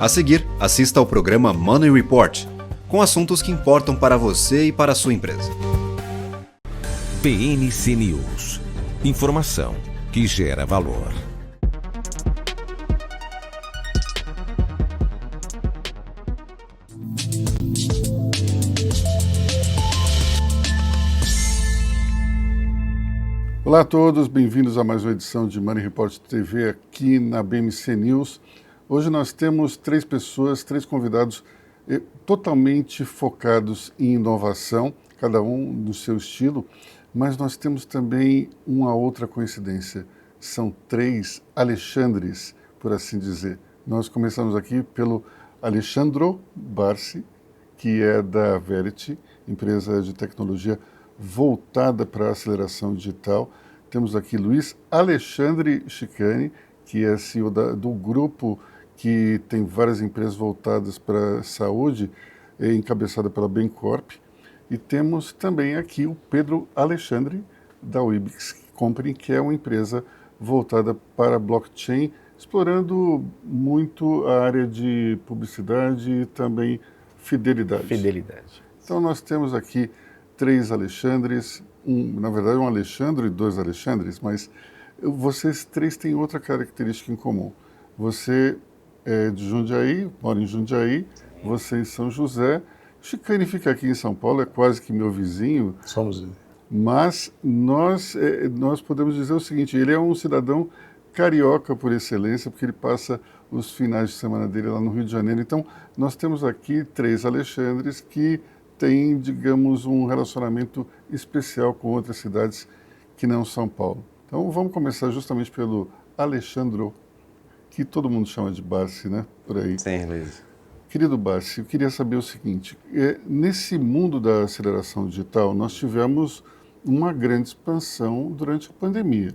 A seguir, assista ao programa Money Report, com assuntos que importam para você e para a sua empresa. PNC News. Informação que gera valor. Olá a todos, bem-vindos a mais uma edição de Money Report TV aqui na BMC News. Hoje nós temos três convidados totalmente focados em inovação, cada um no seu estilo, mas nós temos também uma outra coincidência. São três Alexandres, por assim dizer. Nós começamos aqui pelo Alexandro Barsi, que é da Verity, empresa de tecnologia voltada para a aceleração digital. Temos aqui Luiz Alexandre Chicani, que é CEO do grupo que tem várias empresas voltadas para a saúde, encabeçada pela Bencorp. E temos também aqui o Pedro Alexandre, da Wibix Company, que é uma empresa voltada para blockchain, explorando muito a área de publicidade e também fidelidade. Então nós temos aqui três Alexandres, na verdade um Alexandre e dois Alexandres, mas vocês três têm outra característica em comum. Você é de Jundiaí, mora em Jundiaí, você em São José. Chicani fica aqui em São Paulo, é quase que meu vizinho. Somos. Mas nós podemos dizer o seguinte, ele é um cidadão carioca por excelência, porque ele passa os finais de semana dele lá no Rio de Janeiro. Então, nós temos aqui três Alexandres que têm, digamos, um relacionamento especial com outras cidades que não São Paulo. Então, vamos começar justamente pelo Alexandro, que todo mundo chama de Barsi, né? Por aí. Sim, Luiz. Querido Barsi, eu queria saber o seguinte, nesse mundo da aceleração digital, nós tivemos uma grande expansão durante a pandemia,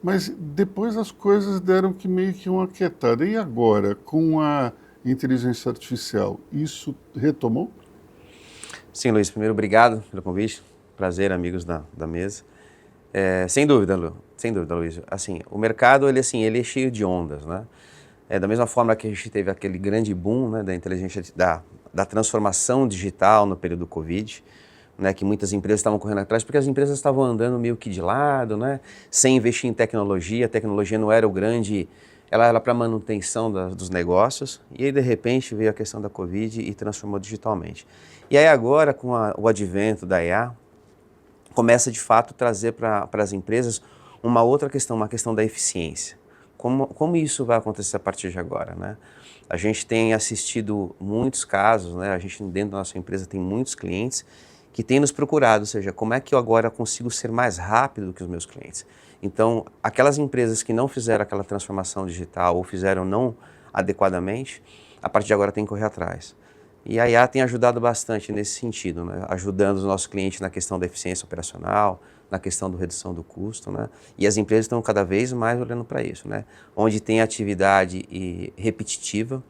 mas depois as coisas deram que meio que uma aquietada. E agora, com a inteligência artificial, isso retomou? Sim, Luiz, primeiro, obrigado pelo convite. Prazer, amigos da mesa. Sem dúvida, Luiz. Assim, o mercado, ele é cheio de ondas, né? Da mesma forma que a gente teve aquele grande boom, né, da inteligência, da transformação digital no período do Covid, né, que muitas empresas estavam correndo atrás, porque as empresas estavam andando meio que de lado, né, sem investir em tecnologia. A tecnologia não era o grande, ela era para manutenção dos negócios, e aí de repente veio a questão da Covid e transformou digitalmente. E aí agora, com o advento da IA, começa de fato a trazer para as empresas uma outra questão, uma questão da eficiência. Como isso vai acontecer a partir de agora, né? A gente tem assistido muitos casos, né? A gente dentro da nossa empresa tem muitos clientes que têm nos procurado, ou seja, como é que eu agora consigo ser mais rápido do que os meus clientes? Então, aquelas empresas que não fizeram aquela transformação digital ou fizeram não adequadamente, a partir de agora tem que correr atrás. E a IA tem ajudado bastante nesse sentido, né? Ajudando os nossos clientes na questão da eficiência operacional, na questão da redução do custo, né? E as empresas estão cada vez mais olhando para isso, né? Onde tem atividade repetitiva,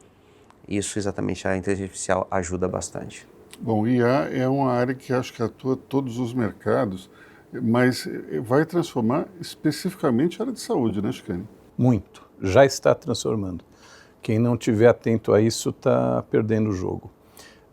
isso exatamente a inteligência artificial ajuda bastante. Bom, IA é uma área que acho que atua todos os mercados, mas vai transformar especificamente a área de saúde, né, Chicani? Muito, já está transformando. Quem não estiver atento a isso está perdendo o jogo.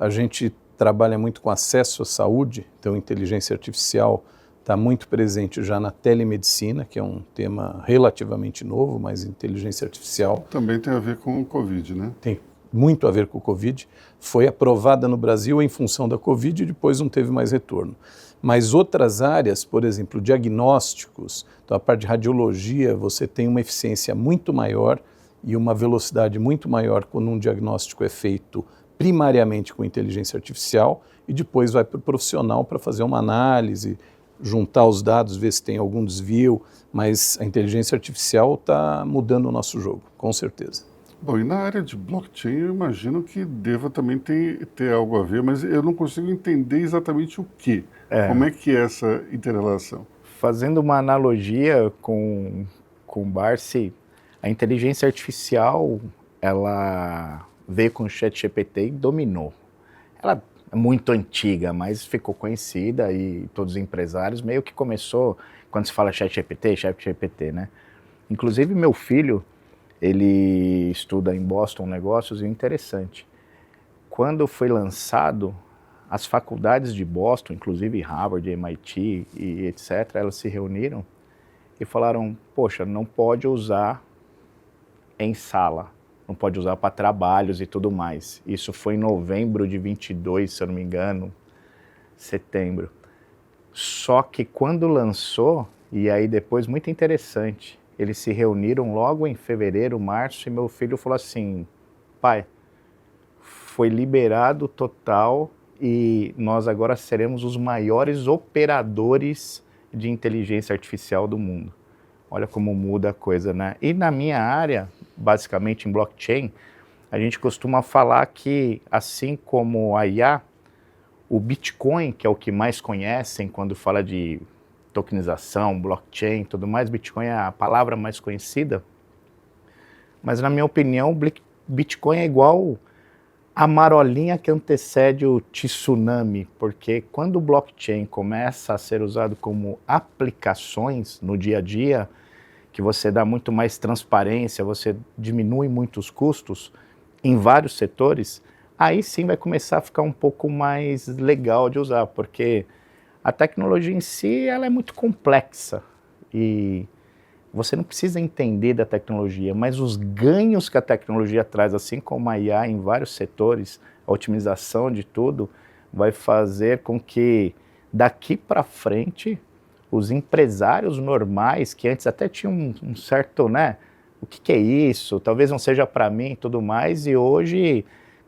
A gente trabalha muito com acesso à saúde, então inteligência artificial está muito presente já na telemedicina, que é um tema relativamente novo, mas inteligência artificial... Também tem a ver com o Covid, né? Tem muito a ver com o Covid. Foi aprovada no Brasil em função da Covid e depois não teve mais retorno. Mas outras áreas, por exemplo, diagnósticos, então a parte de radiologia, você tem uma eficiência muito maior e uma velocidade muito maior quando um diagnóstico é feito primariamente com inteligência artificial e depois vai para o profissional para fazer uma análise, juntar os dados, ver se tem algum desvio, mas a inteligência artificial está mudando o nosso jogo, com certeza. Bom, e na área de blockchain eu imagino que deva também ter algo a ver, mas eu não consigo entender exatamente o que. Como é que é essa inter-relação? Fazendo uma analogia com o Barsi, a inteligência artificial, ela veio com o ChatGPT e dominou. Ela é muito antiga, mas ficou conhecida e todos os empresários meio que começou, quando se fala ChatGPT, né? Inclusive meu filho, Ele estuda em Boston negócios e é interessante. Quando foi lançado, as faculdades de Boston, inclusive Harvard, MIT e etc., elas se reuniram e falaram, poxa, não pode usar em sala, não pode usar para trabalhos e tudo mais. Isso foi em novembro de 22, se eu não me engano, setembro. Só que quando lançou, e aí depois, muito interessante, eles se reuniram logo em fevereiro, março, e meu filho falou assim, pai, foi liberado total e nós agora seremos os maiores operadores de inteligência artificial do mundo. Olha como muda a coisa, né? E na minha área, basicamente em blockchain, a gente costuma falar que, assim como a IA, o Bitcoin, que é o que mais conhecem quando fala de tokenização, blockchain e tudo mais, Bitcoin é a palavra mais conhecida, mas na minha opinião, Bitcoin é igual a marolinha que antecede o tsunami, porque quando o blockchain começa a ser usado como aplicações no dia a dia, que você dá muito mais transparência, você diminui muitos custos em vários setores, aí sim vai começar a ficar um pouco mais legal de usar, porque a tecnologia em si ela é muito complexa e você não precisa entender da tecnologia, mas os ganhos que a tecnologia traz, assim como a IA em vários setores, a otimização de tudo, vai fazer com que daqui para frente os empresários normais, que antes até tinham um certo, né, o que é isso, talvez não seja para mim e tudo mais, e hoje,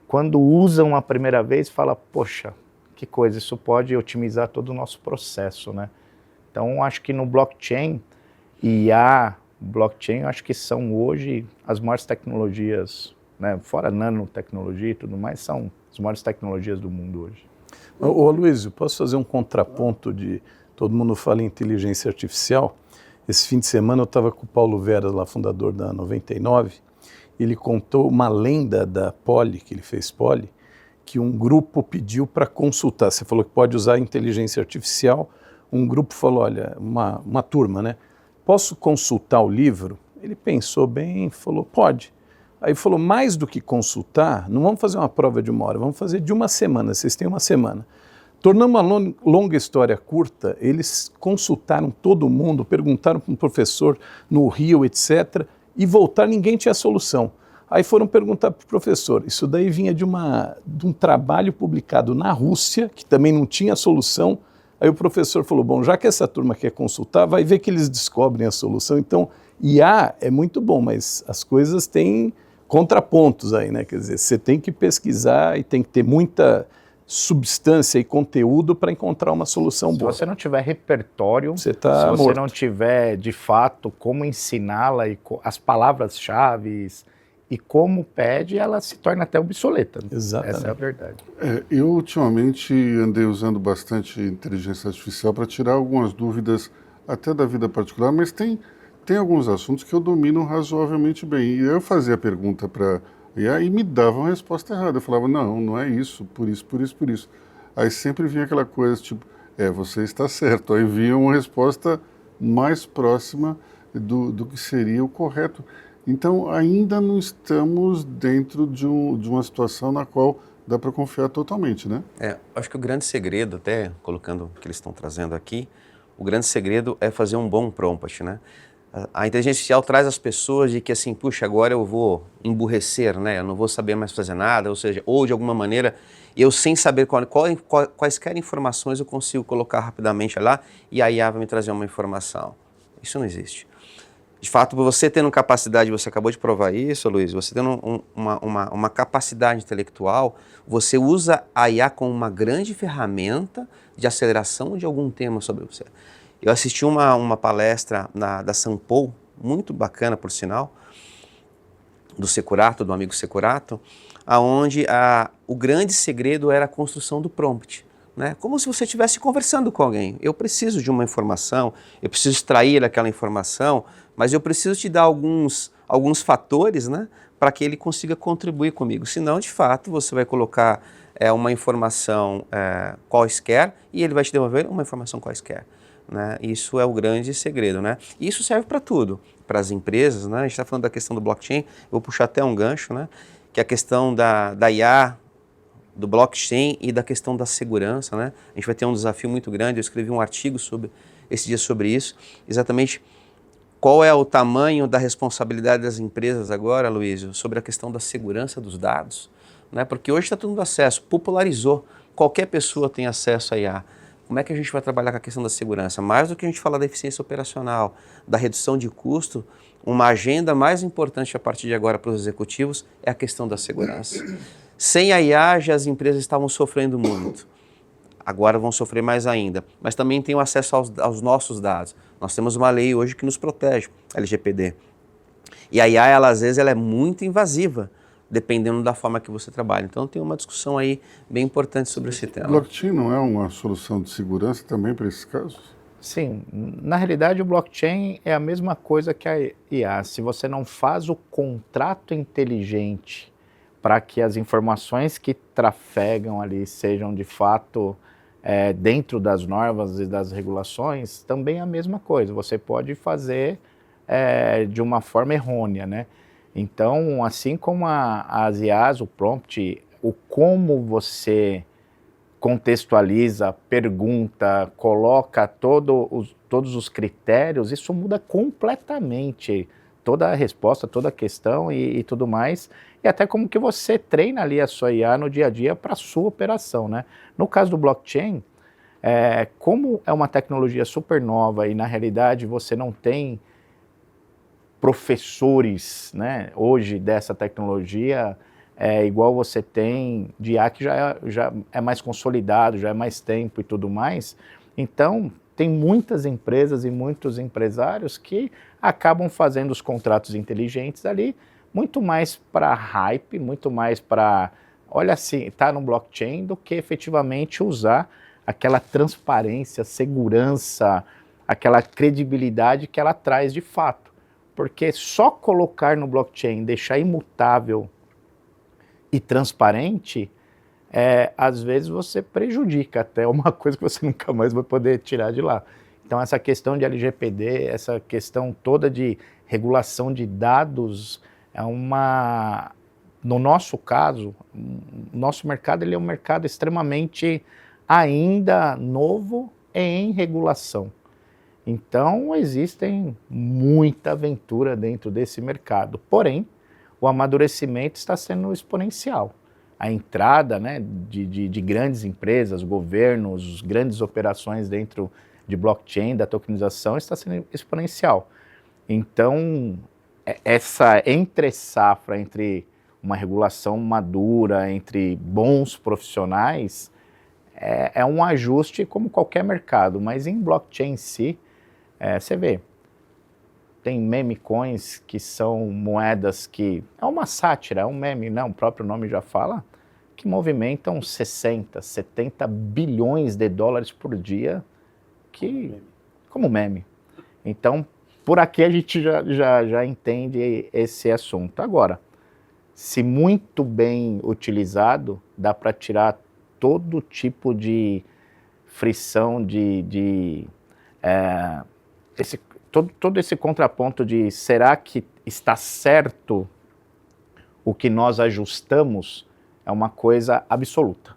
quando usam a primeira vez, fala, poxa, que coisa, isso pode otimizar todo o nosso processo, né? Então, acho que no blockchain, e a blockchain, eu acho que são hoje as maiores tecnologias, né, fora nanotecnologia e tudo mais, são as maiores tecnologias do mundo hoje. Ô Aloysio, posso fazer um contraponto de... Todo mundo fala em inteligência artificial. Esse fim de semana eu estava com o Paulo Veras, lá, fundador da 99, ele contou uma lenda da Poly, que ele fez Poly, que um grupo pediu para consultar. Você falou que pode usar inteligência artificial. Um grupo falou, olha, uma turma, né? Posso consultar o livro? Ele pensou bem, falou, pode. Aí falou, mais do que consultar, não vamos fazer uma prova de 1 hora, vamos fazer de 1 semana, vocês têm 1 semana. Tornando uma longa história curta, eles consultaram todo mundo, perguntaram para um professor no Rio, etc., e voltaram, ninguém tinha solução. Aí foram perguntar para o professor, isso daí vinha de um trabalho publicado na Rússia, que também não tinha solução. Aí o professor falou, bom, já que essa turma quer consultar, vai ver que eles descobrem a solução. Então, IA é muito bom, mas as coisas têm contrapontos aí, né? Quer dizer, você tem que pesquisar e tem que ter muita substância e conteúdo para encontrar uma solução boa. Se você não tiver repertório, você tá se você morto. não tiver, de fato, como ensiná-la, e as palavras-chave e como pede, ela se torna até obsoleta. Exatamente. Essa é a verdade. Eu ultimamente andei usando bastante inteligência artificial para tirar algumas dúvidas até da vida particular, mas tem alguns assuntos que eu domino razoavelmente bem. E eu fazia a pergunta para IA e me dava uma resposta errada. Eu falava, não é isso, por isso, por isso, por isso. Aí sempre vinha aquela coisa tipo, você está certo. Aí vinha uma resposta mais próxima do que seria o correto. Então, ainda não estamos dentro de uma situação na qual dá para confiar totalmente, né? Acho que o grande segredo, até colocando o que eles estão trazendo aqui, o grande segredo é fazer um bom prompt, né? A inteligência artificial traz as pessoas de que assim, puxa, agora eu vou emburrecer, né? Eu não vou saber mais fazer nada, ou seja, ou de alguma maneira, eu sem saber quaisquer informações eu consigo colocar rapidamente lá e a IA vai me trazer uma informação. Isso não existe. De fato, você tendo capacidade, você acabou de provar isso, Luiz, você tendo uma capacidade intelectual, você usa a IA como uma grande ferramenta de aceleração de algum tema sobre você. Eu assisti uma palestra da Sampo, muito bacana, por sinal, do Securato, do amigo Securato, onde o grande segredo era a construção do prompt. Né? Como se você estivesse conversando com alguém. Eu preciso de uma informação, eu preciso extrair aquela informação, mas eu preciso te dar alguns fatores, né, para que ele consiga contribuir comigo. Senão, de fato, você vai colocar uma informação quaisquer e ele vai te devolver uma informação quaisquer. Né? Isso é o grande segredo. Né? E isso serve para tudo. para as empresas, né? A gente está falando da questão do blockchain, eu vou puxar até um gancho, né? Que é a questão da IA, do blockchain e da questão da segurança, né? A gente vai ter um desafio muito grande, eu escrevi um artigo esse dia sobre isso, exatamente qual é o tamanho da responsabilidade das empresas agora, Luísio, sobre a questão da segurança dos dados, né? Porque hoje está todo mundo acesso, popularizou, qualquer pessoa tem acesso a IA. Como é que a gente vai trabalhar com a questão da segurança? Mais do que a gente falar da eficiência operacional, da redução de custo, uma agenda mais importante a partir de agora para os executivos é a questão da segurança. Sem a IA, já as empresas estavam sofrendo muito. Agora vão sofrer mais ainda. Mas também tem o acesso aos nossos dados. Nós temos uma lei hoje que nos protege, a LGPD. E a IA, às vezes, ela é muito invasiva, dependendo da forma que você trabalha. Então tem uma discussão aí bem importante sobre esse tema. Blockchain não é uma solução de segurança também para esses casos? Sim, na realidade o blockchain é a mesma coisa que a IA. Se você não faz o contrato inteligente para que as informações que trafegam ali sejam de fato dentro das normas e das regulações, também é a mesma coisa. Você pode fazer de uma forma errônea, né? Então, assim como as IAs, o prompt, o como você contextualiza, pergunta, coloca todos os critérios, isso muda completamente toda a resposta, toda a questão e tudo mais, e até como que você treina ali a sua IA no dia a dia para a sua operação, né? No caso do blockchain, como é uma tecnologia super nova e na realidade você não tem professores, né, hoje dessa tecnologia, igual você tem de IA que já é mais consolidado, já é mais tempo e tudo mais. Então, tem muitas empresas e muitos empresários que acabam fazendo os contratos inteligentes ali, muito mais para hype, muito mais para, olha assim, tá no blockchain, do que efetivamente usar aquela transparência, segurança, aquela credibilidade que ela traz de fato. Porque só colocar no blockchain, deixar imutável e transparente, às vezes você prejudica até uma coisa que você nunca mais vai poder tirar de lá. Então essa questão de LGPD, essa questão toda de regulação de dados, no nosso caso, nosso mercado ele é um mercado extremamente ainda novo e em regulação. Então, existem muita aventura dentro desse mercado. Porém, o amadurecimento está sendo exponencial. A entrada, né, de grandes empresas, governos, grandes operações dentro de blockchain, da tokenização, está sendo exponencial. Então, essa entre-safra, entre uma regulação madura, entre bons profissionais, é um ajuste como qualquer mercado, mas em blockchain em si, você vê, tem meme coins que são moedas que, é uma sátira, é um meme, não, o próprio nome já fala, que movimentam 60, 70 bilhões de dólares por dia, como meme. Então, por aqui a gente já entende esse assunto. Agora, se muito bem utilizado, dá para tirar todo tipo de frição, todo esse contraponto de será que está certo o que nós ajustamos, é uma coisa absoluta.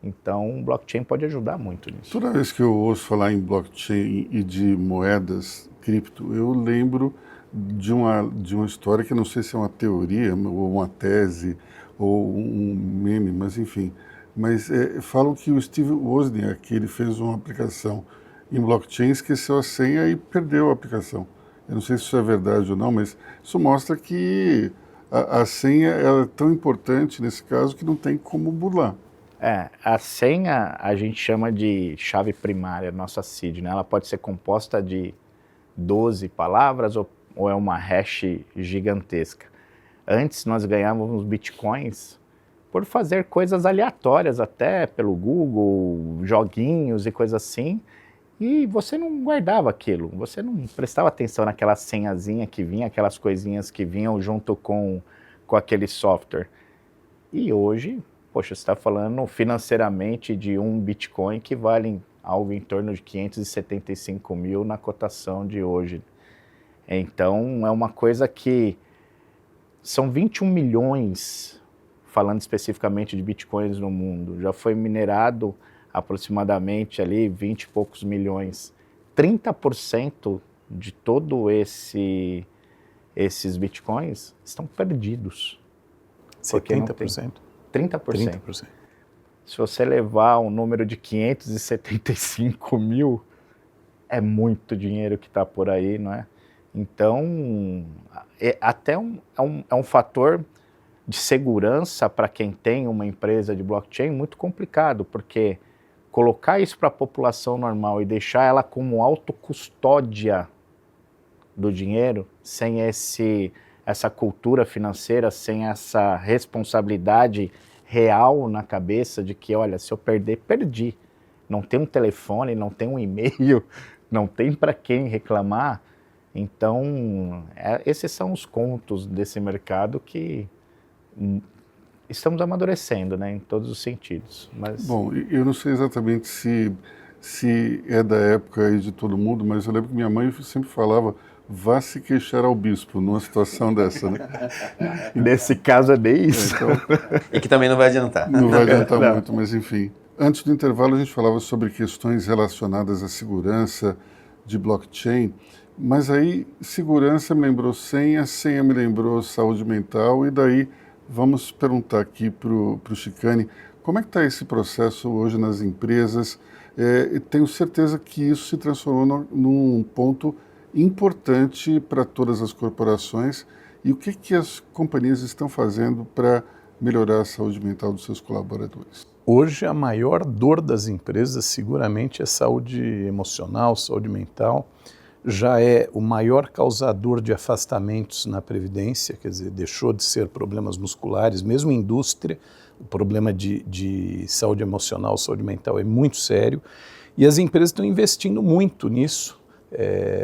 Então, o blockchain pode ajudar muito nisso. Toda vez que eu ouço falar em blockchain e de moedas cripto, eu lembro de uma história que não sei se é uma teoria, ou uma tese, ou um meme, mas enfim. Mas falam que o Steve Wozniak, ele fez uma aplicação em blockchain, esqueceu a senha e perdeu a aplicação. Eu não sei se isso é verdade ou não, mas isso mostra que a senha é tão importante nesse caso que não tem como burlar. A senha a gente chama de chave primária, nossa seed, né? Ela pode ser composta de 12 palavras ou é uma hash gigantesca. Antes nós ganhávamos bitcoins por fazer coisas aleatórias, até pelo Google, joguinhos e coisas assim, e você não guardava aquilo, você não prestava atenção naquela senhazinha que vinha, aquelas coisinhas que vinham junto com aquele software. E hoje, poxa, você está falando financeiramente de um Bitcoin que vale algo em torno de 575 mil na cotação de hoje. Então, é uma coisa que são 21 milhões, falando especificamente de bitcoins no mundo. Já foi minerado aproximadamente ali 20 e poucos milhões. 30% de todo esses bitcoins estão perdidos. Porque não tem. 70%? 30%. 30%. Se você levar um número de 575 mil, é muito dinheiro que está por aí, não é? Então, até é um fator de segurança para quem tem uma empresa de blockchain muito complicado, porque colocar isso para a população normal e deixar ela como autocustódia do dinheiro, sem essa cultura financeira, sem essa responsabilidade real na cabeça de que, olha, se eu perder, perdi. Não tem um telefone, não tem um e-mail, não tem para quem reclamar. Então, esses são os contos desse mercado que estamos amadurecendo, né, em todos os sentidos. Mas... Bom, eu não sei exatamente se é da época aí de todo mundo, mas eu lembro que minha mãe sempre falava: vá se queixar ao bispo numa situação dessa, né? Nesse caso é bem isso. Então, E que também não vai adiantar. não vai adiantar muito, mas enfim. Antes do intervalo a gente falava sobre questões relacionadas à segurança de blockchain, mas aí segurança me lembrou senha me lembrou saúde mental, e daí vamos perguntar aqui para o Chicane, como é que está esse processo hoje nas empresas? Tenho certeza que isso se transformou num ponto importante para todas as corporações. E o que as companhias estão fazendo para melhorar a saúde mental dos seus colaboradores? Hoje a maior dor das empresas seguramente é saúde emocional, saúde mental. Já é o maior causador de afastamentos na Previdência, quer dizer, deixou de ser problemas musculares, mesmo em indústria, o problema de saúde emocional, saúde mental é muito sério, e as empresas estão investindo muito nisso,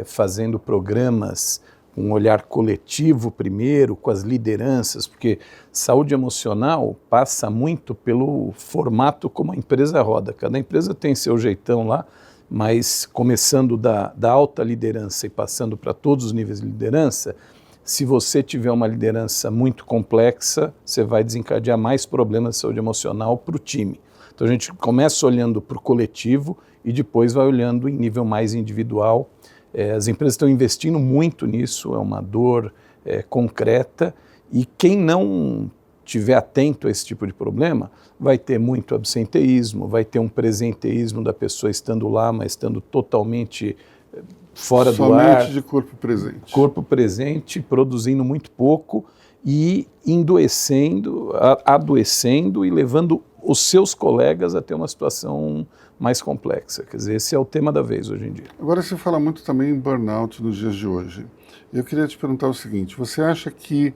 fazendo programas com um olhar coletivo primeiro, com as lideranças, porque saúde emocional passa muito pelo formato como a empresa roda. Cada empresa tem seu jeitão lá, mas começando da alta liderança e passando para todos os níveis de liderança, se você tiver uma liderança muito complexa, você vai desencadear mais problemas de saúde emocional para o time. Então a gente começa olhando para o coletivo e depois vai olhando em nível mais individual. As empresas estão investindo muito nisso, é uma dor concreta, e quem não estiver atento a esse tipo de problema vai ter muito absenteísmo, vai ter um presenteísmo da pessoa estando lá, mas estando totalmente fora do ar. Somente de corpo presente. Corpo presente, produzindo muito pouco e adoecendo e levando os seus colegas a ter uma situação mais complexa. Quer dizer, esse é o tema da vez hoje em dia. Agora se fala muito também em burnout nos dias de hoje. Eu queria te perguntar o seguinte: você acha que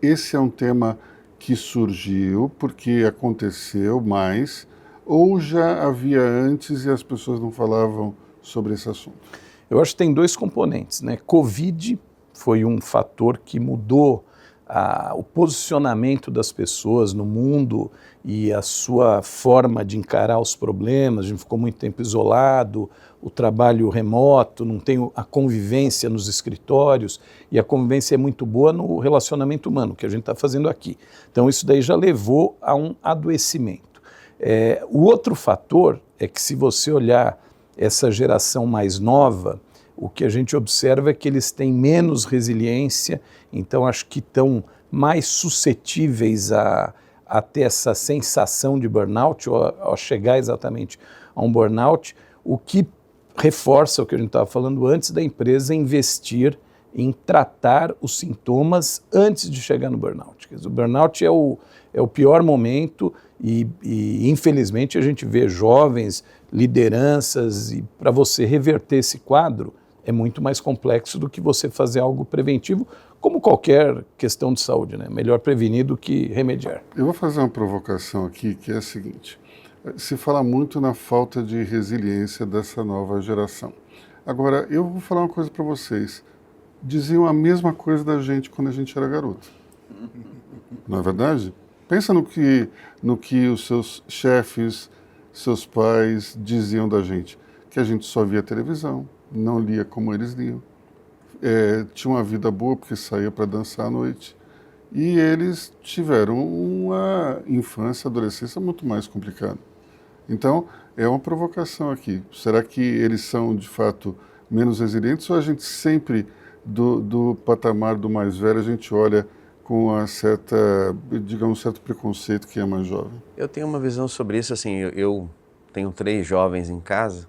esse é um tema que surgiu porque aconteceu mais, ou já havia antes e as pessoas não falavam sobre esse assunto? Eu acho que tem dois componentes, né? Covid foi um fator que mudou o posicionamento das pessoas no mundo e a sua forma de encarar os problemas. A gente ficou muito tempo isolado, o trabalho remoto, não tem a convivência nos escritórios, e a convivência é muito boa no relacionamento humano, que a gente está fazendo aqui. Então isso daí já levou a um adoecimento. O outro fator é que, se você olhar essa geração mais nova, o que a gente observa é que eles têm menos resiliência, então acho que estão mais suscetíveis a ter essa sensação de burnout, ou a chegar exatamente a um burnout, o que reforça o que a gente estava falando antes da empresa investir em tratar os sintomas antes de chegar no burnout. Quer dizer, o burnout é o pior momento e infelizmente a gente vê jovens, lideranças, e para você reverter esse quadro é muito mais complexo do que você fazer algo preventivo, como qualquer questão de saúde, né? Melhor prevenir do que remediar. Eu vou fazer uma provocação aqui, que é a seguinte: se fala muito na falta de resiliência dessa nova geração. Agora, eu vou falar uma coisa para vocês. Diziam a mesma coisa da gente quando a gente era garoto. Não é verdade? Pensa no que os seus chefes, seus pais diziam da gente. Que a gente só via televisão, não lia como eles liam. tinham uma vida boa porque saía para dançar à noite, e eles tiveram uma infância, adolescência muito mais complicada. Então, é uma provocação aqui. Será que eles são, de fato, menos resilientes, ou a gente sempre, do patamar do mais velho, a gente olha com uma certa, digamos, um certo preconceito quem é mais jovem? Eu tenho uma visão sobre isso, assim, eu tenho 3 jovens em casa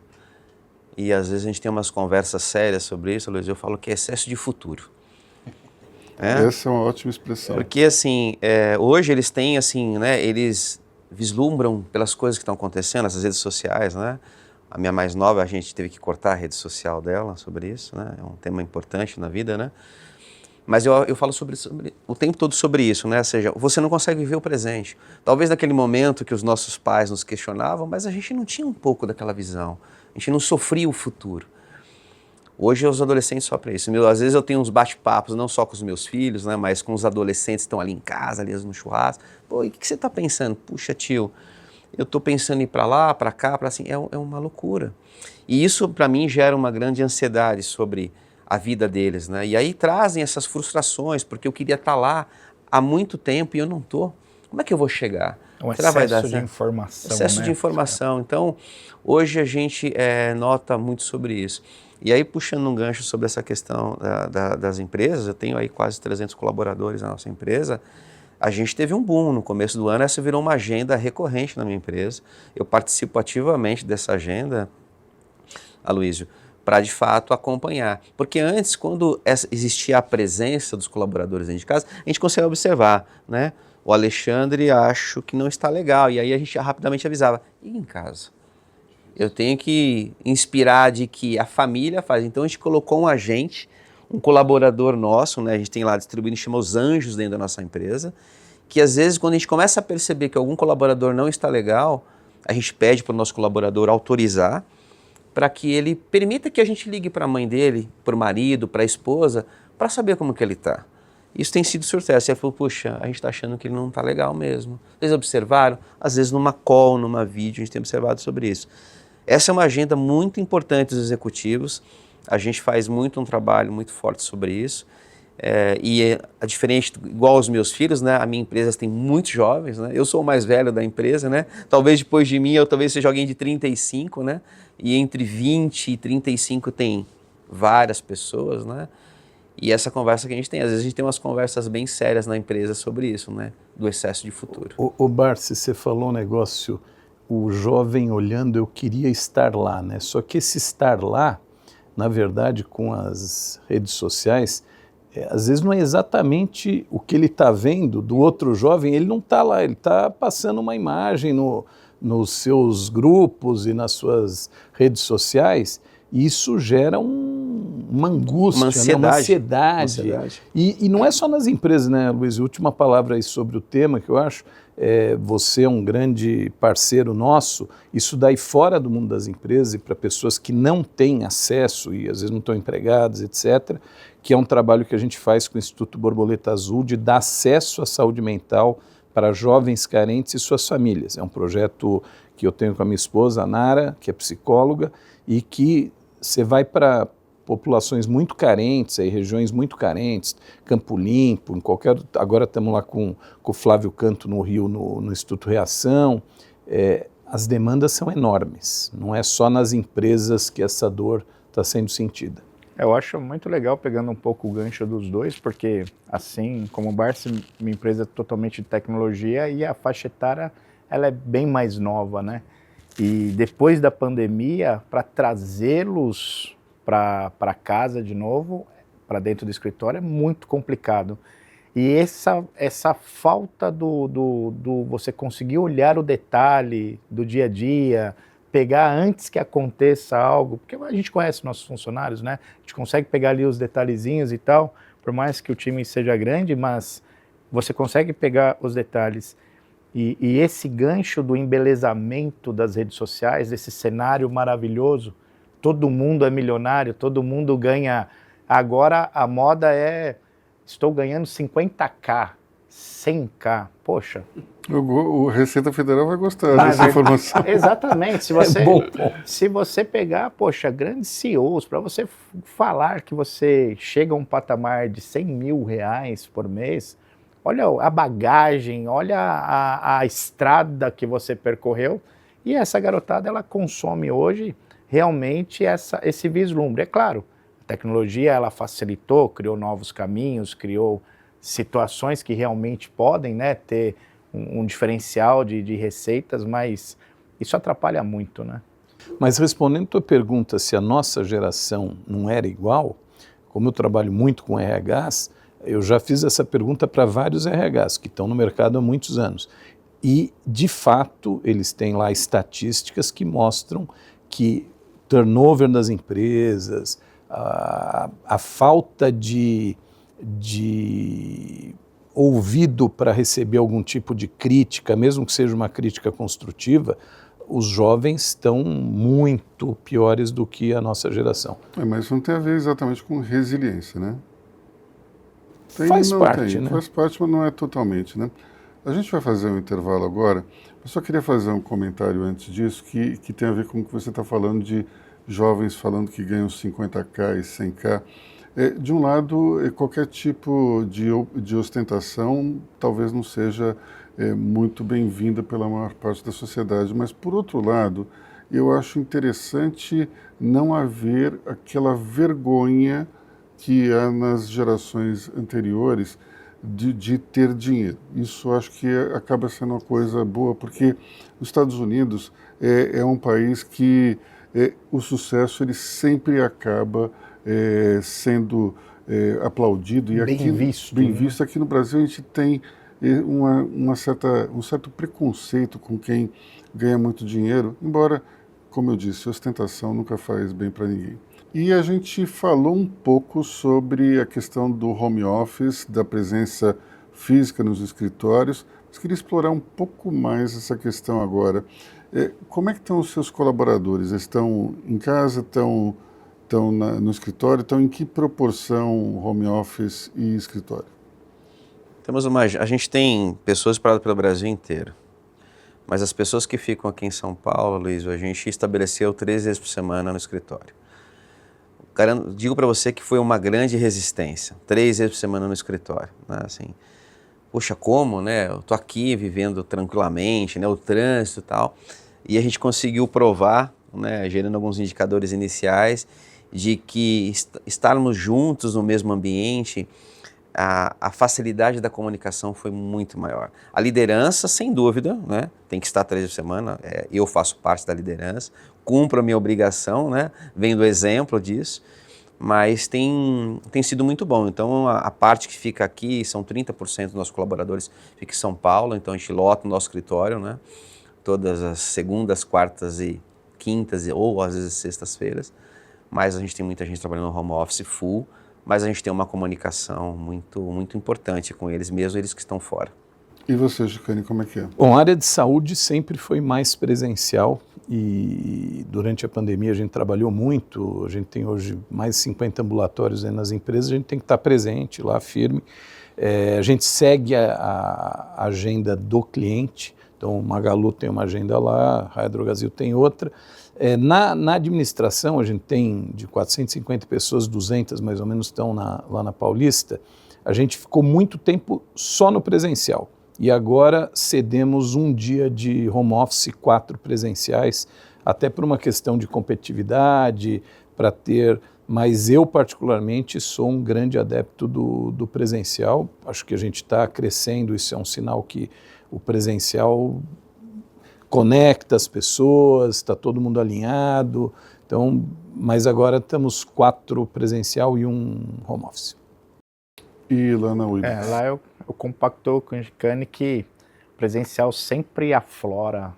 e às vezes a gente tem umas conversas sérias sobre isso, Luiz, eu falo que é excesso de futuro. Essa é uma ótima expressão. Porque, assim, hoje eles têm, assim, né, eles vislumbram pelas coisas que estão acontecendo, essas redes sociais, né? A minha mais nova, a gente teve que cortar a rede social dela sobre isso, né? É um tema importante na vida, né? Mas eu falo sobre o tempo todo sobre isso, né? Ou seja, você não consegue viver o presente. Talvez naquele momento que os nossos pais nos questionavam, mas a gente não tinha um pouco daquela visão. A gente não sofria o futuro. Hoje os adolescentes sofrem isso. Às vezes eu tenho uns bate-papos, não só com os meus filhos, né? Mas com os adolescentes que estão ali em casa, ali no churrasco. Pô, e o que você está pensando? Puxa, tio, eu estou pensando em ir para lá, para cá, para assim. É uma loucura. E isso, para mim, gera uma grande ansiedade sobre a vida deles, né? E aí trazem essas frustrações, porque eu queria estar lá há muito tempo e eu não estou. Como é que eu vou chegar? Um Será excesso de informação. Excesso né? de informação. Então, hoje a gente nota muito sobre isso. E aí, puxando um gancho sobre essa questão das empresas, eu tenho aí quase 300 colaboradores na nossa empresa. A gente teve um boom no começo do ano, essa virou uma agenda recorrente na minha empresa. Eu participo ativamente dessa agenda, Aloysio, para de fato acompanhar. Porque antes, quando existia a presença dos colaboradores dentro de casa, a gente conseguia observar, né? O Alexandre acho que não está legal, e aí a gente rapidamente avisava, e em casa? Eu tenho que inspirar de que a família faz. Então a gente colocou um agente, um colaborador nosso, né? A gente tem lá distribuído, chama os anjos dentro da nossa empresa, que às vezes quando a gente começa a perceber que algum colaborador não está legal, a gente pede para o nosso colaborador autorizar, para que ele permita que a gente ligue para a mãe dele, para o marido, para a esposa, para saber como que ele está. Isso tem sido sucesso. Você falou, puxa, a gente está achando que ele não está legal mesmo. Vocês observaram? Às vezes numa call, numa vídeo, a gente tem observado sobre isso. Essa é uma agenda muito importante dos executivos. A gente faz um trabalho muito forte sobre isso. A diferente, igual aos meus filhos, né? A minha empresa tem muitos jovens, né? Eu sou o mais velho da empresa, né? Talvez depois de mim eu talvez seja alguém de 35, né? E entre 20 e 35 tem várias pessoas, né? E essa conversa que a gente tem, às vezes a gente tem umas conversas bem sérias na empresa sobre isso, né? Do excesso de futuro. O Barsi, você falou um negócio, o jovem olhando, eu queria estar lá, né? Só que esse estar lá, na verdade, com as redes sociais, às vezes não é exatamente o que ele está vendo do outro jovem, ele não está lá, ele está passando uma imagem nos seus grupos e nas suas redes sociais, e isso gera uma angústia, uma ansiedade. Né? Uma ansiedade. E não é só nas empresas, né, Luiz? Última palavra aí sobre o tema que eu acho, você é um grande parceiro nosso, isso daí fora do mundo das empresas e para pessoas que não têm acesso e às vezes não estão empregadas, etc., que é um trabalho que a gente faz com o Instituto Borboleta Azul de dar acesso à saúde mental para jovens carentes e suas famílias. É um projeto que eu tenho com a minha esposa, a Nara, que é psicóloga, e que você vai para populações muito carentes, aí, regiões muito carentes, Campo Limpo, agora estamos lá com o Flávio Canto no Rio, no Instituto Reação. As demandas são enormes, não é só nas empresas que essa dor está sendo sentida. Eu acho muito legal, pegando um pouco o gancho dos dois, porque assim como o Barsi, minha empresa é totalmente de tecnologia e a faixa etária ela é bem mais nova, né? E depois da pandemia, para trazê-los para casa de novo, para dentro do escritório, é muito complicado. E essa falta do você conseguir olhar o detalhe do dia a dia, pegar antes que aconteça algo, porque a gente conhece nossos funcionários, né? A gente consegue pegar ali os detalhezinhos e tal, por mais que o time seja grande, mas você consegue pegar os detalhes. E esse gancho do embelezamento das redes sociais, desse cenário maravilhoso, todo mundo é milionário, todo mundo ganha. Agora a moda estou ganhando 50K. 100K, poxa. O Receita Federal vai gostar dessa informação. Exatamente. Se você pegar, poxa, grandes CEOs, para você falar que você chega a um patamar de R$100 mil por mês, olha a bagagem, olha a estrada que você percorreu, e essa garotada, ela consome hoje realmente esse vislumbre. É claro, a tecnologia, ela facilitou, criou novos caminhos, criou situações que realmente podem, né, ter um diferencial de receitas, mas isso atrapalha muito, né? Mas respondendo a tua pergunta se a nossa geração não era igual, como eu trabalho muito com RHs, eu já fiz essa pergunta para vários RHs que estão no mercado há muitos anos. E, de fato, eles têm lá estatísticas que mostram que turnover das empresas, a falta de ouvido para receber algum tipo de crítica, mesmo que seja uma crítica construtiva, os jovens estão muito piores do que a nossa geração. Mas isso não tem a ver exatamente com resiliência, né? Faz parte, né? Faz parte, mas não é totalmente, né? A gente vai fazer um intervalo agora. Eu só queria fazer um comentário antes disso, que tem a ver com o que você está falando de jovens falando que ganham 50K e 100K. De um lado, qualquer tipo de ostentação talvez não seja muito bem-vinda pela maior parte da sociedade, mas, por outro lado, eu acho interessante não haver aquela vergonha que há nas gerações anteriores de ter dinheiro. Isso acho que acaba sendo uma coisa boa, porque os Estados Unidos é um país que o sucesso ele sempre acaba sendo aplaudido e bem visto. Aqui no Brasil a gente tem um certo preconceito com quem ganha muito dinheiro, embora, como eu disse, ostentação nunca faz bem para ninguém. E a gente falou um pouco sobre a questão do home office, da presença física nos escritórios, mas queria explorar um pouco mais essa questão agora. Como é que estão os seus colaboradores? Estão em casa, estão no escritório? Estão em que proporção home office e escritório? A gente tem pessoas espalhadas pelo Brasil inteiro, mas as pessoas que ficam aqui em São Paulo, Luiz, a gente estabeleceu 3 vezes por semana no escritório. Digo para você que foi uma grande resistência, 3 vezes por semana no escritório, né? Assim, poxa, como, né? Eu tô aqui vivendo tranquilamente, né? O trânsito e tal, e a gente conseguiu provar, né? Gerando alguns indicadores iniciais, de que estarmos juntos no mesmo ambiente, a facilidade da comunicação foi muito maior. A liderança, sem dúvida, né? Tem que estar 3 vezes por semana, eu faço parte da liderança, cumpro a minha obrigação, né? Vendo o exemplo disso, mas tem sido muito bom. Então, a parte que fica aqui, são 30% dos nossos colaboradores fica em São Paulo, então a gente lota o nosso escritório, né? Todas as segundas, quartas e quintas, ou às vezes sextas-feiras, mas a gente tem muita gente trabalhando no home office full, mas a gente tem uma comunicação muito, muito importante com eles, mesmo eles que estão fora. E você, Gicane, como é que é? Bom, a área de saúde sempre foi mais presencial e durante a pandemia a gente trabalhou muito, a gente tem hoje mais de 50 ambulatórios aí nas empresas, a gente tem que estar presente lá, firme. A gente segue a agenda do cliente, então o Magalu tem uma agenda lá, a Drogasil tem outra. Na administração, a gente tem de 450 pessoas, 200 mais ou menos estão lá na Paulista, a gente ficou muito tempo só no presencial. E agora cedemos um dia de home office, 4 presenciais, até por uma questão de competitividade, para ter... Mas eu, particularmente, sou um grande adepto do presencial. Acho que a gente está crescendo, isso é um sinal que o presencial conecta as pessoas, está todo mundo alinhado. Então, mas agora estamos 4 presencial e 1 home office. E lá na Williams? Lá eu compactou com o Gicane que presencial sempre aflora,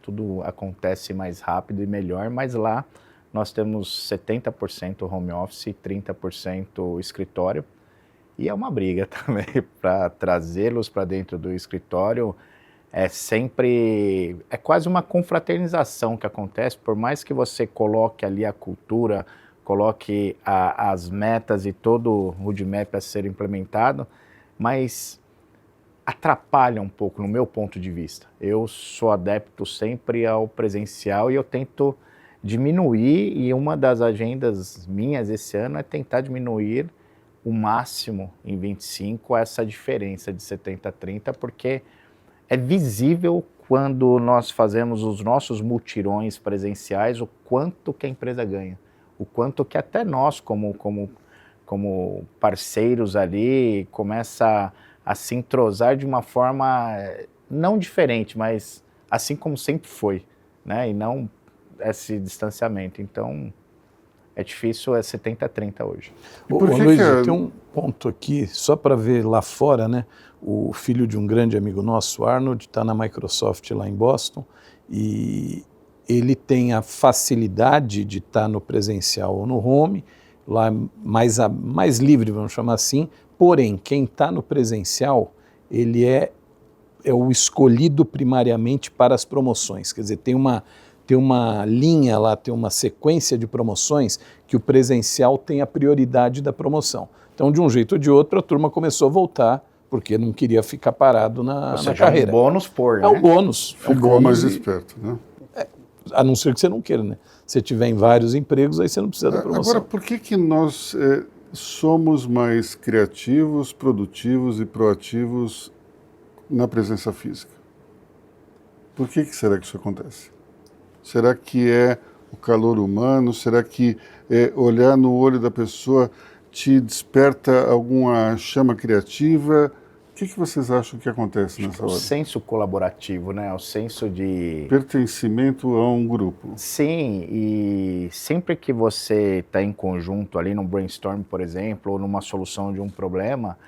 tudo acontece mais rápido e melhor, mas lá nós temos 70% home office e 30% escritório, e é uma briga também para trazê-los para dentro do escritório. É quase uma confraternização que acontece, por mais que você coloque ali a cultura, coloque as metas e todo o roadmap a ser implementado, mas atrapalha um pouco, no meu ponto de vista. Eu sou adepto sempre ao presencial e eu tento diminuir, e uma das agendas minhas esse ano é tentar diminuir o máximo em 25 essa diferença de 70-30, porque é visível quando nós fazemos os nossos mutirões presenciais o quanto que a empresa ganha, o quanto que até nós como parceiros ali começa a se entrosar de uma forma não diferente, mas assim como sempre foi, né? E não esse distanciamento. Então, é difícil, é 70-30 hoje. Ô, Luiz, tem um ponto aqui, só para ver lá fora, né? O filho de um grande amigo nosso, Arnold, está na Microsoft lá em Boston, e ele tem a facilidade de estar no presencial ou no home, lá mais livre, vamos chamar assim, porém, quem está no presencial, ele é o escolhido primariamente para as promoções, quer dizer, tem uma linha lá, tem uma sequência de promoções que o presencial tem a prioridade da promoção. Então, de um jeito ou de outro, a turma começou a voltar, porque não queria ficar parado na carreira. É um bônus por, né? É um bônus. Ficou mais esperto, né? A não ser que você não queira, né? Se tiver em vários empregos, aí você não precisa da promoção. Agora, por que nós somos mais criativos, produtivos e proativos na presença física? Por que será que isso acontece? Será que é o calor humano? Será que olhar no olho da pessoa te desperta alguma chama criativa? O que vocês acham que acontece nessa hora? O senso colaborativo, né? O senso de... pertencimento a um grupo. Sim, e sempre que você está em conjunto ali num brainstorm, por exemplo, ou numa solução de um problema,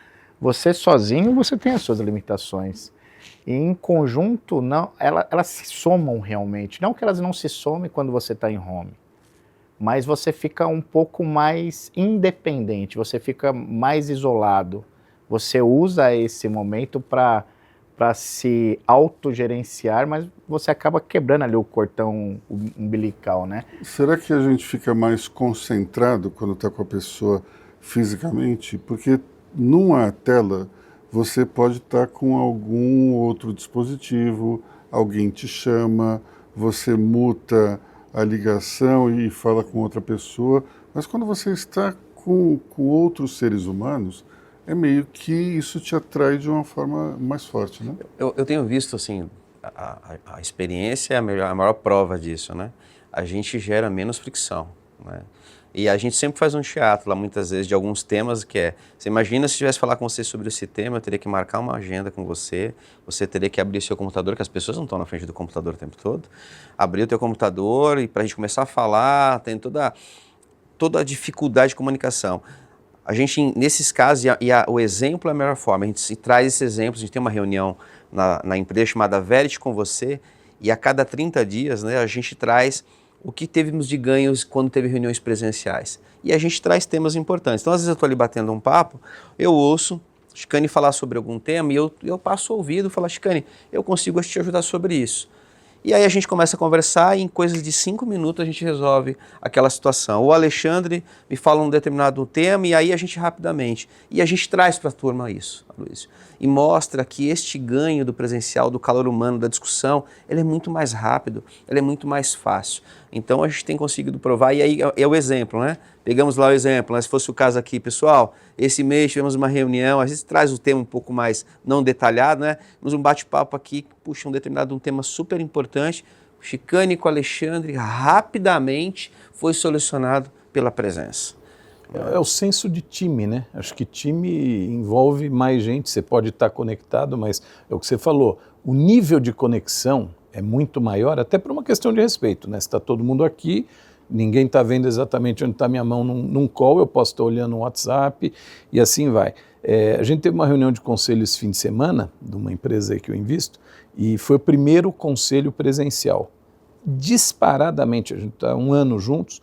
você sozinho você tem as suas limitações. E em conjunto, não, elas se somam realmente. Não que elas não se somem quando você está em home, mas você fica um pouco mais independente, você fica mais isolado. Você usa esse momento para se autogerenciar, mas você acaba quebrando ali o cordão umbilical, né? Será que a gente fica mais concentrado quando está com a pessoa fisicamente? Porque numa tela você pode estar com algum outro dispositivo, alguém te chama, você muta a ligação e fala com outra pessoa, mas quando você está com outros seres humanos, é meio que isso te atrai de uma forma mais forte, né? Eu tenho visto, assim, a experiência é a maior prova disso, né? A gente gera menos fricção, né? E a gente sempre faz um teatro lá, muitas vezes, de alguns temas que você imagina se eu tivesse falar com você sobre esse tema, eu teria que marcar uma agenda com você, você teria que abrir seu computador, que as pessoas não estão na frente do computador o tempo todo, abrir o teu computador e para a gente começar a falar, tem toda a dificuldade de comunicação. A gente, nesses casos, o exemplo é a melhor forma, a gente traz esses exemplos, a gente tem uma reunião na empresa chamada Verity com você, e a cada 30 dias, né, a gente traz o que tivemos de ganhos quando teve reuniões presenciais. E a gente traz temas importantes. Então, às vezes eu estou ali batendo um papo, eu ouço Chicane falar sobre algum tema e eu passo o ouvido e falo, Chicane, eu consigo te ajudar sobre isso. E aí a gente começa a conversar e em coisas de 5 minutos a gente resolve aquela situação. O Alexandre me fala um determinado tema e aí a gente rapidamente. E a gente traz para a turma isso, Luiz. E mostra que este ganho do presencial, do calor humano, da discussão, ele é muito mais rápido, ele é muito mais fácil. Então a gente tem conseguido provar e aí é o exemplo, né? Pegamos lá o exemplo, né? Se fosse o caso aqui, pessoal, esse mês tivemos uma reunião, às vezes traz o tema um pouco mais não detalhado, né? Temos um bate-papo aqui, puxa, um tema super importante, o Chicane com o Alexandre rapidamente foi solucionado pela presença. É o senso de time, né? Acho que time envolve mais gente, você pode estar conectado, mas é o que você falou, o nível de conexão é muito maior, até por uma questão de respeito, né? Se está todo mundo aqui, ninguém está vendo exatamente onde está minha mão num call, eu posso estar olhando no WhatsApp e assim vai. A gente teve uma reunião de conselho esse fim de semana, de uma empresa aí que eu invisto, e foi o primeiro conselho presencial. Disparadamente, a gente está 1 ano juntos,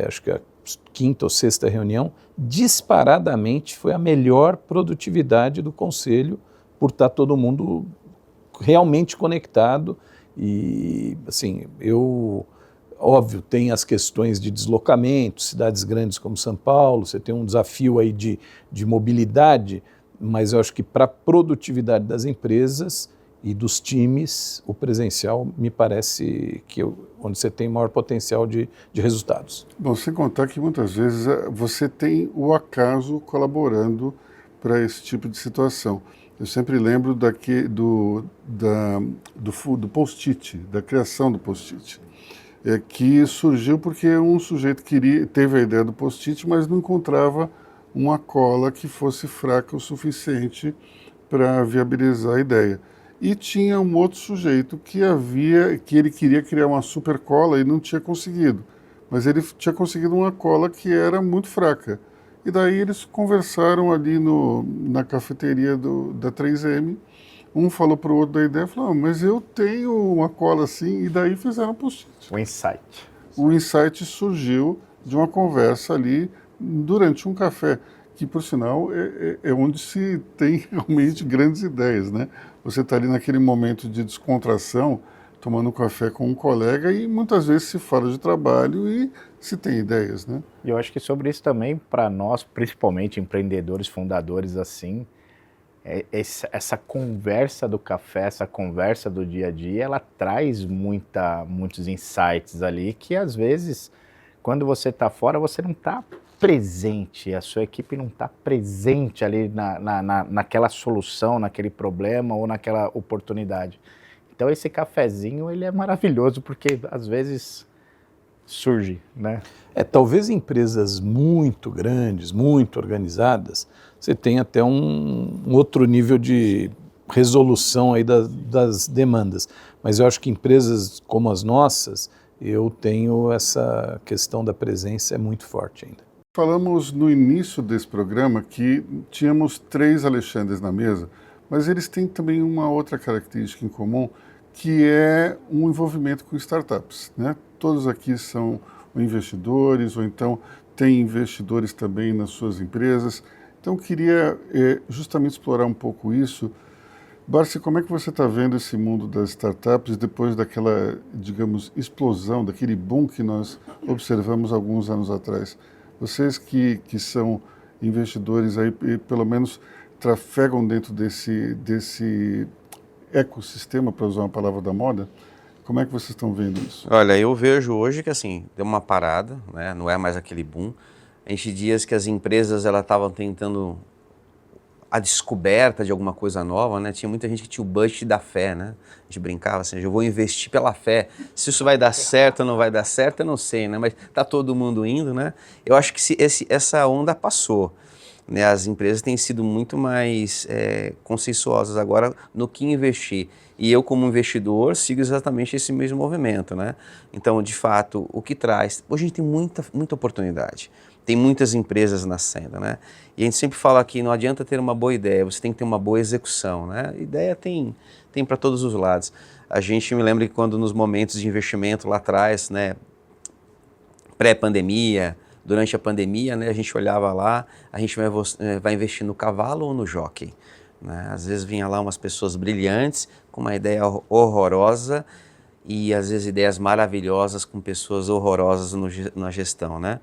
acho que a 5ª ou 6ª reunião, disparadamente foi a melhor produtividade do conselho por estar todo mundo realmente conectado e, assim, óbvio, tem as questões de deslocamento, cidades grandes como São Paulo, você tem um desafio aí de mobilidade, mas eu acho que para a produtividade das empresas e dos times, o presencial me parece que onde você tem maior potencial de resultados. Bom, sem contar que muitas vezes você tem o acaso colaborando para esse tipo de situação. Eu sempre lembro do post-it, da criação do post-it, que surgiu porque um sujeito teve a ideia do post-it, mas não encontrava uma cola que fosse fraca o suficiente para viabilizar a ideia. E tinha um outro sujeito que ele queria criar uma super cola e não tinha conseguido. Mas ele tinha conseguido uma cola que era muito fraca. E daí eles conversaram ali na cafeteria da 3M. Um falou para o outro da ideia, falou, mas eu tenho uma cola assim, e daí fizeram um post-it. O insight. O insight surgiu de uma conversa ali durante um café, que por sinal é onde se tem realmente grandes ideias, né? Você está ali naquele momento de descontração, tomando um café com um colega e muitas vezes se fala de trabalho e se tem ideias, né? E eu acho que sobre isso também, para nós, principalmente empreendedores, fundadores assim, essa conversa do café, essa conversa do dia a dia, ela traz muitos insights ali que às vezes, quando você está fora, você não está presente, a sua equipe não está presente ali naquela solução, naquele problema ou naquela oportunidade. Então esse cafezinho, ele é maravilhoso porque às vezes surge, né? Talvez em empresas muito grandes, muito organizadas, você tenha até um outro nível de resolução aí das demandas. Mas eu acho que empresas como as nossas, eu tenho essa questão da presença muito forte ainda. Falamos no início desse programa que tínhamos 3 Alexandres na mesa, mas eles têm também uma outra característica em comum, que é um envolvimento com startups, né? Todos aqui são investidores, ou então têm investidores também nas suas empresas. Então, queria justamente explorar um pouco isso. Barsi, como é que você está vendo esse mundo das startups depois daquela, digamos, explosão, daquele boom que nós observamos alguns anos atrás? Vocês que são investidores aí, pelo menos trafegam dentro desse ecossistema, para usar uma palavra da moda, como é que vocês estão vendo isso? Olha, eu vejo hoje que assim, deu uma parada, né? Não é mais aquele boom. A gente dias que as empresas estavam tentando a descoberta de alguma coisa nova, né? Tinha muita gente que tinha o budget da fé, né? A gente brincava assim, eu vou investir pela fé. Se isso vai dar certo ou não vai dar certo, eu não sei, né? Mas tá todo mundo indo, né? Eu acho que essa onda passou, né? As empresas têm sido muito mais consensuosas agora no que investir. E eu, como investidor, sigo exatamente esse mesmo movimento, né? Então, de fato, o que traz... Hoje a gente tem muita oportunidade. Tem muitas empresas nascendo, né? E a gente sempre fala que não adianta ter uma boa ideia, você tem que ter uma boa execução, né? Ideia tem para todos os lados. A gente me lembra que quando nos momentos de investimento lá atrás, né? Pré-pandemia, durante a pandemia, né? A gente olhava lá, a gente vai investir no cavalo ou no jockey? Né? Às vezes vinha lá umas pessoas brilhantes com uma ideia horrorosa e às vezes ideias maravilhosas com pessoas horrorosas na gestão, né?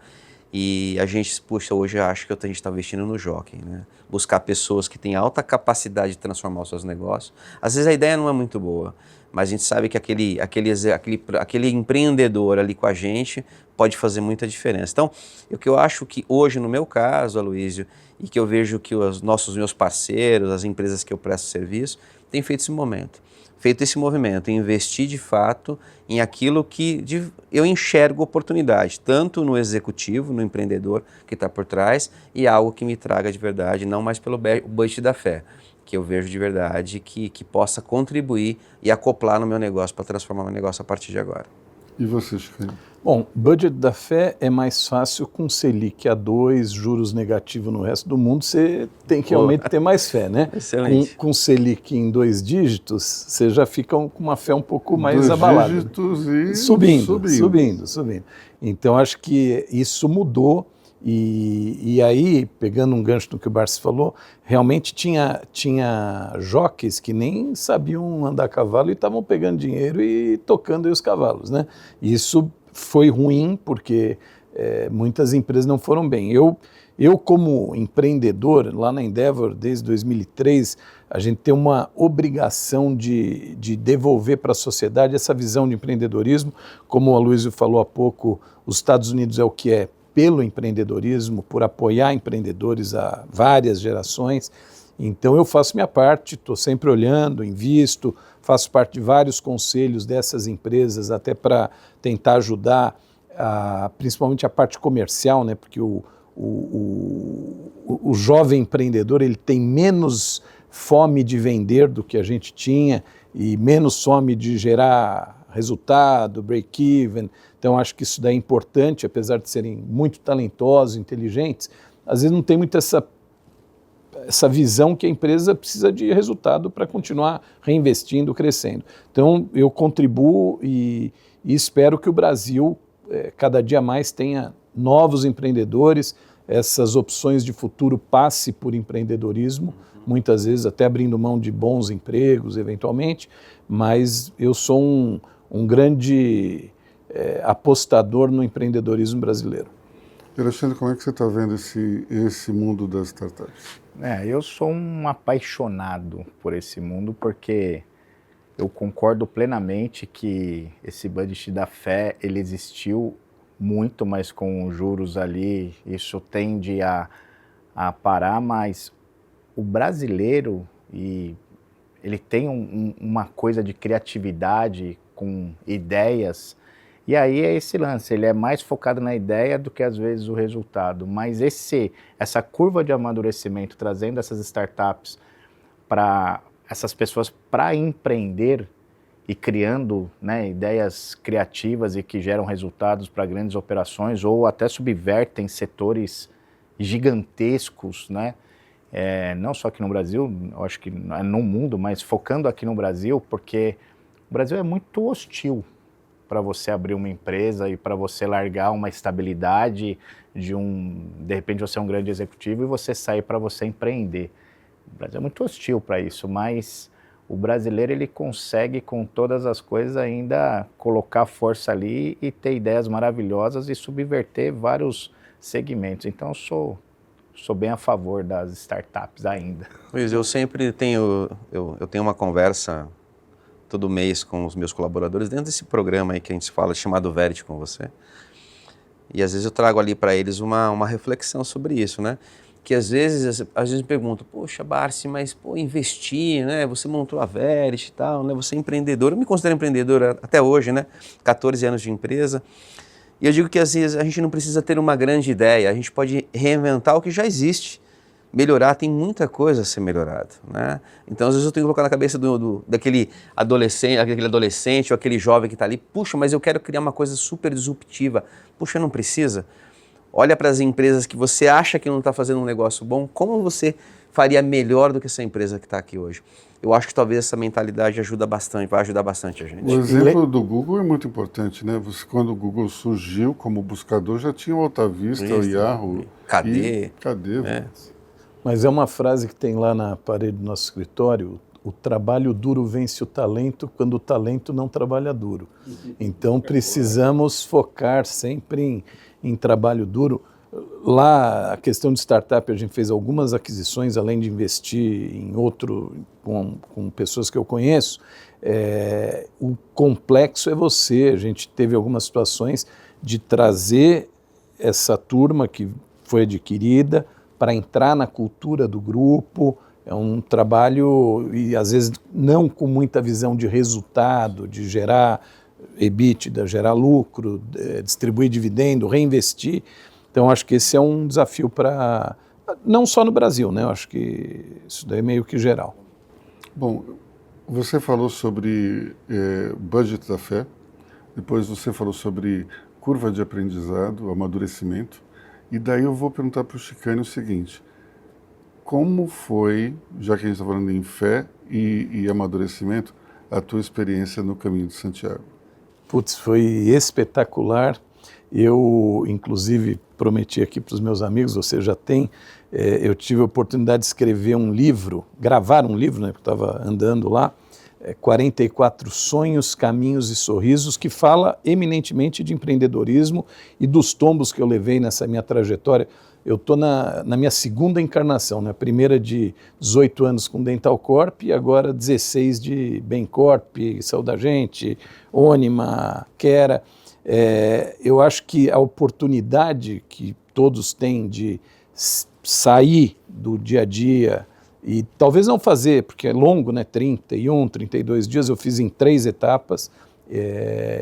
E a gente, puxa, hoje eu acho que a gente está investindo no jockey, né? Buscar pessoas que têm alta capacidade de transformar os seus negócios. Às vezes a ideia não é muito boa, mas a gente sabe que aquele empreendedor ali com a gente pode fazer muita diferença. Então, o que eu acho que hoje, no meu caso, Aloysio, e que eu vejo que meus parceiros, as empresas que eu presto serviço, têm feito esse movimento, investir de fato em aquilo que eu enxergo oportunidade, tanto no executivo, no empreendedor que está por trás, e algo que me traga de verdade, não mais pelo budget da fé, que eu vejo de verdade que possa contribuir e acoplar no meu negócio para transformar meu negócio a partir de agora. E você, Chico? Bom, budget da fé é mais fácil com Selic a 2, juros negativos no resto do mundo, você tem que realmente ter mais fé, né? Excelente. Com Selic em 2 dígitos, você já fica com uma fé um pouco mais abalada. 2 dígitos e subindo. Então, acho que isso mudou. E aí, pegando um gancho do que o Barsi falou, realmente tinha jockeys que nem sabiam andar a cavalo e estavam pegando dinheiro e tocando aí os cavalos, né? E isso foi ruim porque muitas empresas não foram bem. Eu, como empreendedor, lá na Endeavor, desde 2003, a gente tem uma obrigação de devolver para a sociedade essa visão de empreendedorismo. Como o Aloysio falou há pouco, os Estados Unidos é o que é pelo empreendedorismo, por apoiar empreendedores há várias gerações. Então eu faço minha parte, estou sempre olhando, invisto, faço parte de vários conselhos dessas empresas, até para tentar ajudar, principalmente a parte comercial, né? Porque o jovem empreendedor ele tem menos fome de vender do que a gente tinha e menos fome de gerar resultado, break-even. Então acho que isso daí é importante, apesar de serem muito talentosos, inteligentes, às vezes não tem muito essa visão que a empresa precisa de resultado para continuar reinvestindo, crescendo. Então eu contribuo e espero que o Brasil cada dia mais tenha novos empreendedores, essas opções de futuro passe por empreendedorismo, muitas vezes até abrindo mão de bons empregos, eventualmente, mas eu sou um grande apostador no empreendedorismo brasileiro. Alexandre, como é que você está vendo esse mundo das startups? Eu sou um apaixonado por esse mundo porque eu concordo plenamente que esse budget da fé, ele existiu muito, mas com os juros ali, isso tende a parar, mas o brasileiro, ele tem uma coisa de criatividade, com ideias, e aí é esse lance, ele é mais focado na ideia do que às vezes o resultado, mas essa curva de amadurecimento, trazendo essas startups para essas pessoas para empreender e criando, né, ideias criativas e que geram resultados para grandes operações ou até subvertem setores gigantescos, né? Não só aqui no Brasil, eu acho que no mundo, mas focando aqui no Brasil, porque o Brasil é muito hostil para você abrir uma empresa e para você largar uma estabilidade de repente você é um grande executivo e você sair para você empreender. O Brasil é muito hostil para isso, mas o brasileiro ele consegue com todas as coisas ainda colocar força ali e ter ideias maravilhosas e subverter vários segmentos. Então eu sou bem a favor das startups ainda. Luiz, eu sempre tenho uma conversa todo mês com os meus colaboradores dentro desse programa aí que a gente fala, chamado Verity com você. E às vezes eu trago ali para eles uma reflexão sobre isso, né? Que às vezes me perguntam, poxa, Barsi, mas investir, né? Você montou a Verity e tal, né? Você é empreendedor, eu me considero empreendedor até hoje, né? 14 anos de empresa. E eu digo que às vezes a gente não precisa ter uma grande ideia, a gente pode reinventar o que já existe, melhorar, tem muita coisa a ser melhorado, né? Então às vezes eu tenho que colocar na cabeça daquele adolescente ou aquele jovem que está ali, puxa, mas eu quero criar uma coisa super disruptiva, puxa, não precisa? Olha para as empresas que você acha que não está fazendo um negócio bom, como você faria melhor do que essa empresa que está aqui hoje? Eu acho que talvez essa mentalidade vai ajudar bastante a gente. O exemplo do Google é muito importante, né? Quando o Google surgiu como buscador, já tinha o Alta Vista, o Yahoo. Cadê? Mas é uma frase que tem lá na parede do nosso escritório, o trabalho duro vence o talento quando o talento não trabalha duro. Então precisamos focar sempre em trabalho duro. Lá, a questão de startup, a gente fez algumas aquisições, além de investir em com pessoas que eu conheço. O complexo é a gente teve algumas situações de trazer essa turma que foi adquirida para entrar na cultura do grupo. É um trabalho, e às vezes não com muita visão de resultado, de gerar EBITDA, gerar lucro, distribuir dividendo, reinvestir. Então, acho que esse é um desafio não só no Brasil, né? Eu acho que isso daí é meio que geral. Bom, você falou sobre budget da fé, depois você falou sobre curva de aprendizado, amadurecimento, e daí eu vou perguntar para o Chicane o seguinte, como foi, já que a gente está falando em fé e amadurecimento, a tua experiência no Caminho de Santiago? Putz, foi espetacular. Eu, inclusive, prometi aqui para os meus amigos, você já tem, eu tive a oportunidade de escrever um livro, gravar um livro, né, porque eu estava andando lá, 44 Sonhos, Caminhos e Sorrisos, que fala eminentemente de empreendedorismo e dos tombos que eu levei nessa minha trajetória. eu estou na minha segunda encarnação, né? A primeira de 18 anos com Dental Corp e agora 16 de Bencorp, Saúde da Gente, Ônima, Quera. Eu acho que a oportunidade que todos têm de sair do dia a dia e talvez não fazer, porque é longo, né? 31, 32 dias, eu fiz em 3 etapas,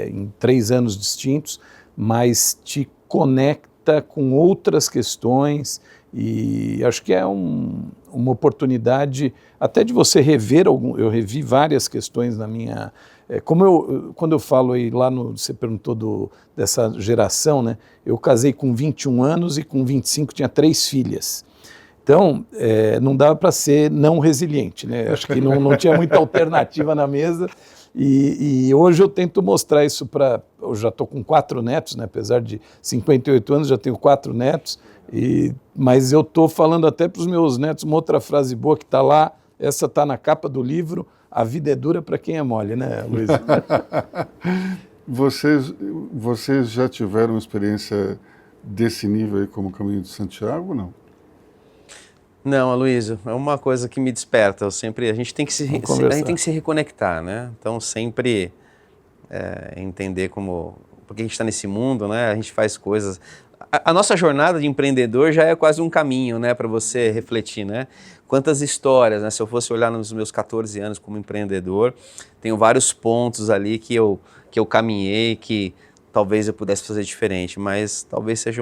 em 3 anos distintos, mas te conecta com outras questões e acho que é uma oportunidade até de você rever eu revi várias questões na minha... quando eu falo aí lá você perguntou dessa geração, né? Eu casei com 21 anos e com 25 tinha 3 filhas. Então, não dava para ser não resiliente, né? Acho que não tinha muita alternativa na mesa. E hoje eu tento mostrar isso eu já estou com 4 netos, né? Apesar de 58 anos, já tenho 4 netos. Mas eu estou falando até para os meus netos uma outra frase boa que está lá, essa está na capa do livro: a vida é dura para quem é mole, né, Luiz? Vocês já tiveram experiência desse nível aí como Caminho de Santiago ou não? Não, Aloysio, é uma coisa que me desperta. A gente tem que se reconectar, né? Então, sempre entender porque a gente está nesse mundo, né? A gente faz coisas... A nossa jornada de empreendedor já é quase um caminho, né? Para você refletir, né? Quantas histórias, né? Se eu fosse olhar nos meus 14 anos como empreendedor, tenho vários pontos ali que eu caminhei, que talvez eu pudesse fazer diferente, mas talvez seja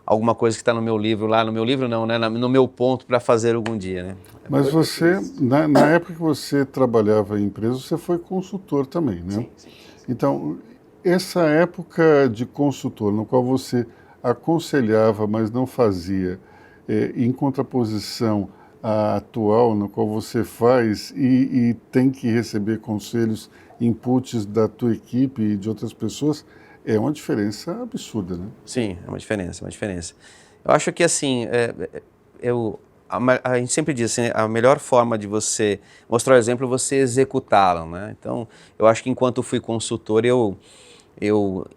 alguma coisa que está no meu livro lá, no meu livro não, né? No meu ponto para fazer algum dia, né? Mas você, na época que você trabalhava em empresa, você foi consultor também, né? Sim. Então, essa época de consultor, no qual você aconselhava, mas não fazia, em contraposição à atual, no qual você faz e tem que receber conselhos, inputs da tua equipe e de outras pessoas, é uma diferença absurda, né? Sim, é uma diferença. Eu acho que, assim, a gente sempre diz assim, a melhor forma de você mostrar o exemplo é você executá-lo, né? Então, eu acho que enquanto fui consultor, eu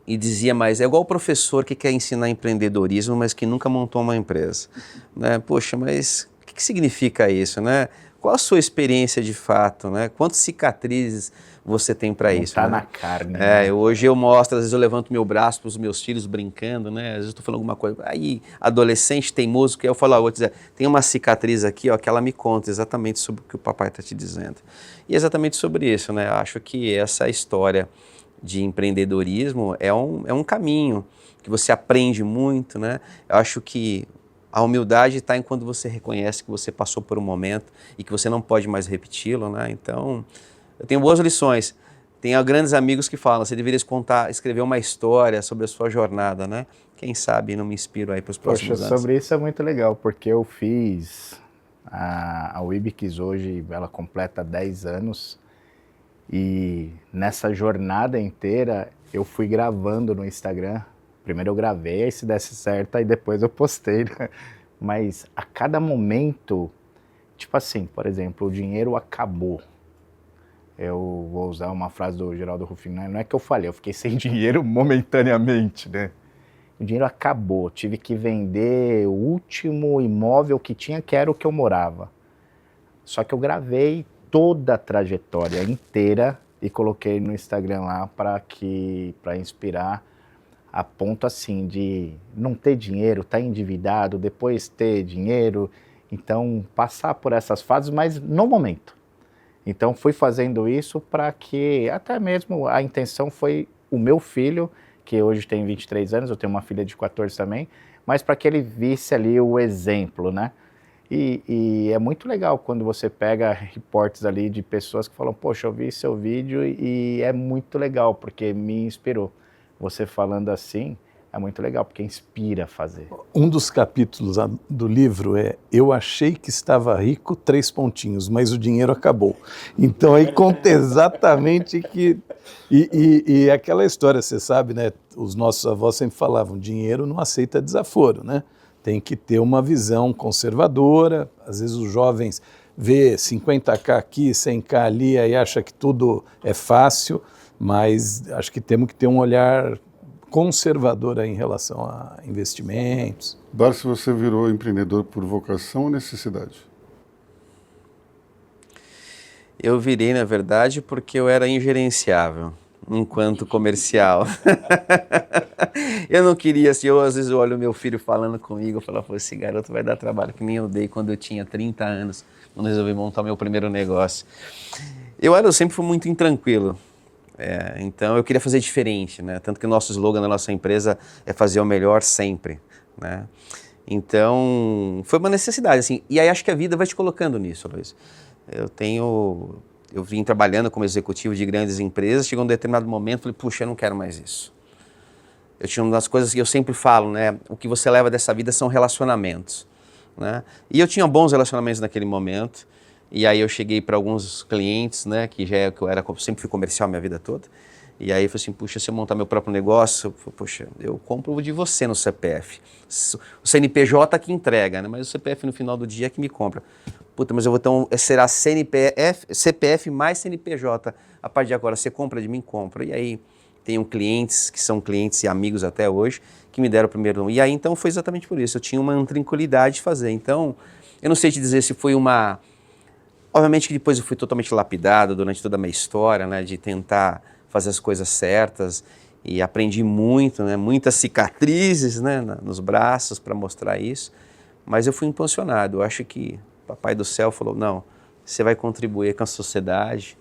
dizia mais, é igual o professor que quer ensinar empreendedorismo, mas que nunca montou uma empresa, né? Poxa, mas o que significa isso, né? Qual a sua experiência de fato, né? Quantas cicatrizes você tem para isso? Tá, né? Na carne. Né? Hoje eu mostro, às vezes eu levanto meu braço para os meus filhos brincando, né? Às vezes eu estou falando alguma coisa. Aí, adolescente teimoso, que eu falo, vou dizer, tem uma cicatriz aqui, ó, que ela me conta exatamente sobre o que o papai está te dizendo. E exatamente sobre isso, né? Eu acho que essa história de empreendedorismo é um caminho que você aprende muito, né? Eu acho que a humildade está em quando você reconhece que você passou por um momento e que você não pode mais repeti-lo, né? Então, eu tenho boas lições. Tenho grandes amigos que falam, você deveria escrever uma história sobre a sua jornada, né? Quem sabe não me inspiro aí para os próximos anos. Sobre isso é muito legal, porque eu fiz a Wibix hoje, ela completa 10 anos e nessa jornada inteira eu fui gravando no Instagram. Primeiro eu gravei, aí se desse certo, aí depois eu postei, né? Mas a cada momento, tipo assim, por exemplo, o dinheiro acabou. Eu vou usar uma frase do Geraldo Rufino, né? Não é que eu falei, eu fiquei sem dinheiro momentaneamente, né? O dinheiro acabou, tive que vender o último imóvel que tinha, que era o que eu morava. Só que eu gravei toda a trajetória inteira e coloquei no Instagram lá para inspirar, a ponto assim de não ter dinheiro, estar endividado, depois ter dinheiro, então passar por essas fases, mas no momento. Então fui fazendo isso para que, até mesmo a intenção foi o meu filho, que hoje tem 23 anos, eu tenho uma filha de 14 também, mas para que ele visse ali o exemplo, né? E é muito legal quando você pega reportes ali de pessoas que falam, poxa, eu vi seu vídeo e é muito legal, porque me inspirou. Você falando assim é muito legal, porque inspira a fazer. Um dos capítulos do livro é Eu achei que estava rico, 3 pontinhos, mas o dinheiro acabou. Então aí conta exatamente que... E aquela história, você sabe, né? Os nossos avós sempre falavam, dinheiro não aceita desaforo, né? Tem que ter uma visão conservadora. Às vezes os jovens vê 50k aqui, 100k ali, aí acha que tudo é fácil, mas acho que temos que ter um olhar conservadora em relação a investimentos. Barsi, você virou empreendedor por vocação ou necessidade? Eu virei, na verdade, porque eu era ingerenciável enquanto comercial. Eu não queria, assim, às vezes eu olho meu filho falando comigo, eu falo, pô, esse garoto vai dar trabalho, que nem eu dei quando eu tinha 30 anos, quando eu resolvi montar meu primeiro negócio. Eu sempre fui muito intranquilo, então eu queria fazer diferente, né? Tanto que o nosso slogan da nossa empresa é fazer o melhor sempre, né? Então, foi uma necessidade, assim, e aí acho que a vida vai te colocando nisso, Luiz. Eu vim trabalhando como executivo de grandes empresas, chegou um determinado momento, falei, puxa, eu não quero mais isso. Eu tinha uma das coisas que eu sempre falo, né? O que você leva dessa vida são relacionamentos, né? E eu tinha bons relacionamentos naquele momento, e aí eu cheguei para alguns clientes, né? Que eu sempre fui comercial minha vida toda, e aí eu falei assim, puxa, se eu montar meu próprio negócio, puxa, eu compro de você no CPF. O CNPJ que entrega, né? Mas o CPF no final do dia é que me compra. Puta, mas será CPF mais CNPJ. A partir de agora, você compra de mim? Compra. E aí, tenho clientes, que são clientes e amigos até hoje, que me deram o primeiro nome. E aí, então, foi exatamente por isso. Eu tinha uma tranquilidade de fazer. Então, eu não sei te dizer se foi uma... Obviamente que depois eu fui totalmente lapidado durante toda a minha história, né? De tentar fazer as coisas certas. E aprendi muito, né? Muitas cicatrizes, né? Nos braços para mostrar isso. Mas eu fui impulsionado. Eu acho que Papai do Céu falou, não, você vai contribuir com a sociedade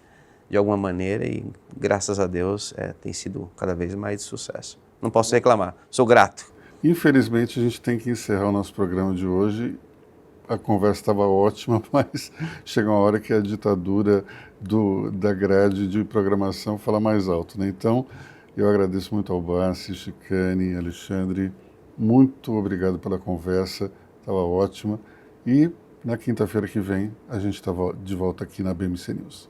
de alguma maneira e, graças a Deus, tem sido cada vez mais de sucesso. Não posso reclamar, sou grato. Infelizmente, a gente tem que encerrar o nosso programa de hoje. A conversa estava ótima, mas chega uma hora que a ditadura da grade de programação fala mais alto, né? Então, eu agradeço muito ao Barsi, Chicane, Alexandre. Muito obrigado pela conversa, estava ótima. E na quinta-feira que vem, a gente está de volta aqui na BMC News.